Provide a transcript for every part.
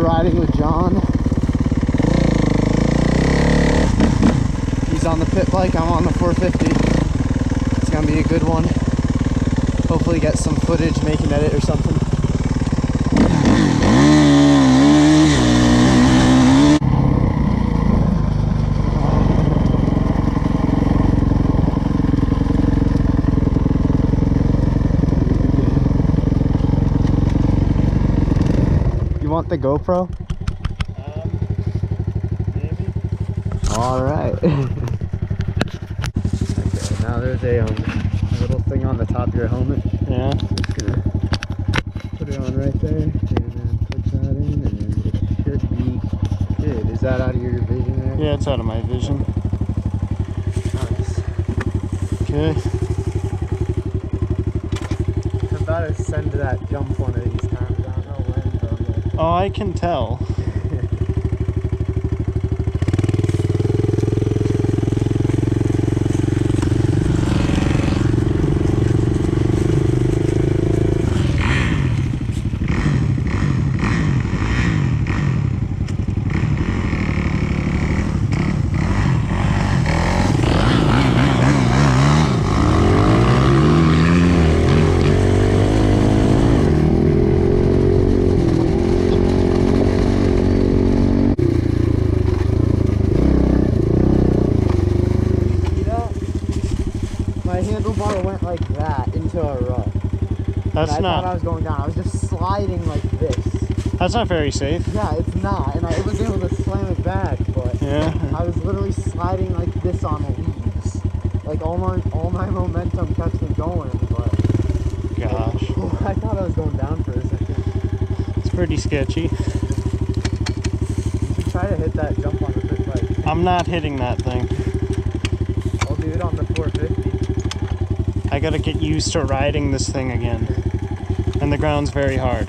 riding with John. He's on the pit bike, I'm on the 450. It's gonna be a good one. Hopefully get some footage, make an edit or something. You want the GoPro? Maybe. All right. Okay, now there's a little thing on the top of your helmet. Yeah. Just gonna put it on right there, and then put that in, and it should be good. Is that out of your vision there? Yeah, it's out of my vision. Nice. Okay. I'm about to send that jump one of these times. I don't know when, but Oh, I can tell. my handlebar went like that into a rut. That's I not. thought I was going down. I was just sliding like this. That's not very safe. Yeah, it's not. And I was able to slam it back, but Yeah. I was literally sliding like this on the leaves. Like all my momentum kept me going, but Gosh. I thought I was going down for a second. It's pretty sketchy. You should try to hit that jump on the pit bike. I'm not hitting that thing. I'll do it on the 450. I gotta get used to riding this thing again. And the ground's very hard.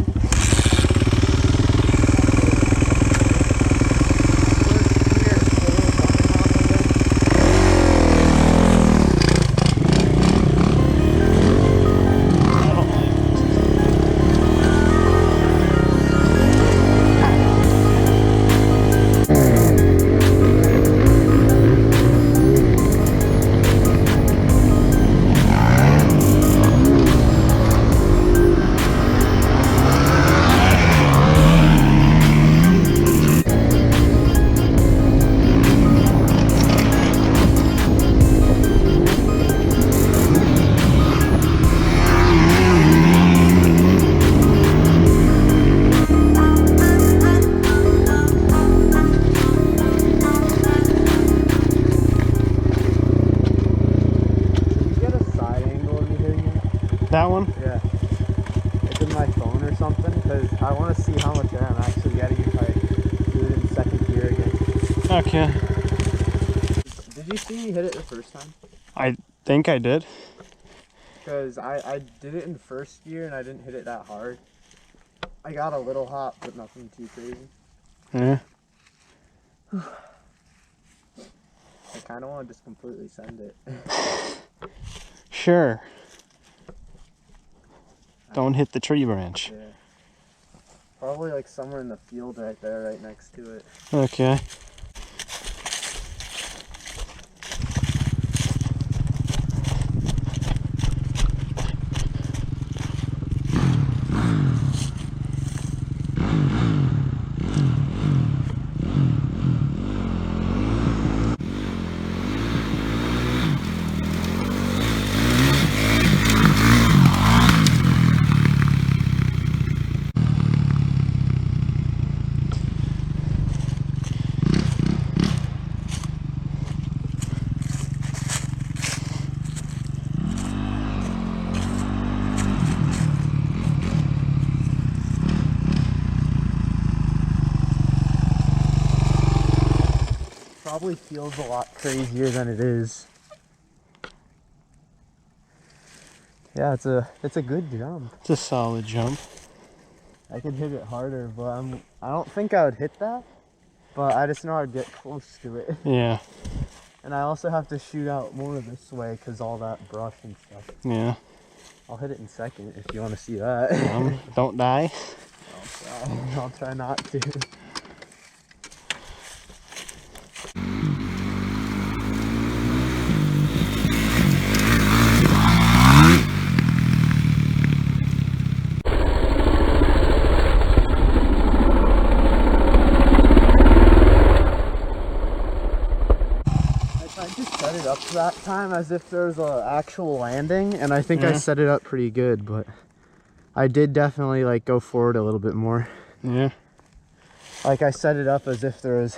That one? Yeah. It's in my phone or something, because I want to see how much air I'm actually getting if I do it in second gear again. Okay. Did you see me hit it the first time? I think I did. Because I did it in first gear and I didn't hit it that hard. I got a little hot, but nothing too crazy. Yeah. I kind of want to just completely send it. Sure. Don't hit the tree branch. Yeah. Probably like somewhere in the field right there, right next to it. Okay. Probably feels a lot crazier than it is. Yeah, it's a good jump. It's a solid jump. I could hit it harder, but I don't think I would hit that. But I just know I'd get close to it. Yeah. And I also have to shoot out more this way because all that brush and stuff. Yeah. I'll hit it in second if you want to see that. Don't die. Oh, I'll try not to. I just set it up that time as if there was an actual landing, and I think I set it up pretty good, but I did definitely like go forward a little bit more. Yeah. Like I set it up as if there was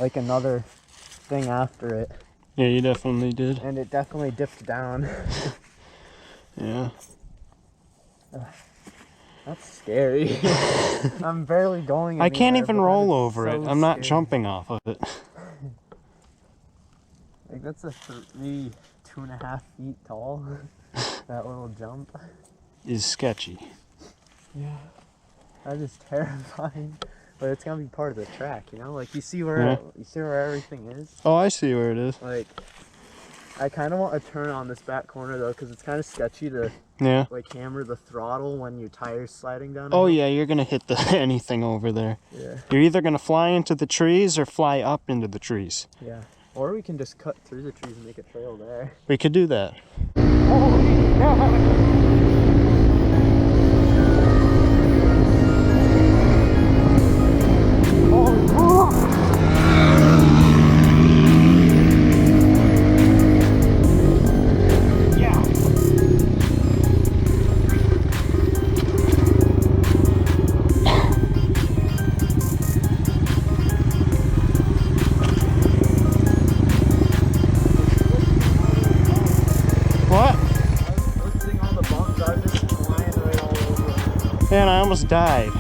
like another thing after it. Yeah, you definitely did. And it definitely dipped down. Yeah. That's scary. I'm barely going anywhere. I can't even roll it's over so it. I'm not scary. jumping off of it. Like that's maybe 2.5 feet tall. That little jump. Is sketchy. Yeah. That is terrifying. But it's gonna be part of the track, you know? Like you see where everything is? Oh, I see where it is. Like I kinda want to turn on this back corner though, because it's kinda sketchy to like hammer the throttle when your tire's sliding down. Oh yeah, you're gonna hit anything over there. Yeah. You're either gonna fly into the trees or fly up into the trees. Yeah. Or we can just cut through the trees and make a trail there. We could do that. Holy God. Man, I almost died.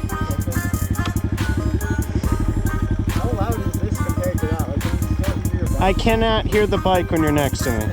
How loud is this compared to that? Like, can you still hear your bike? I cannot hear the bike when you're next to me.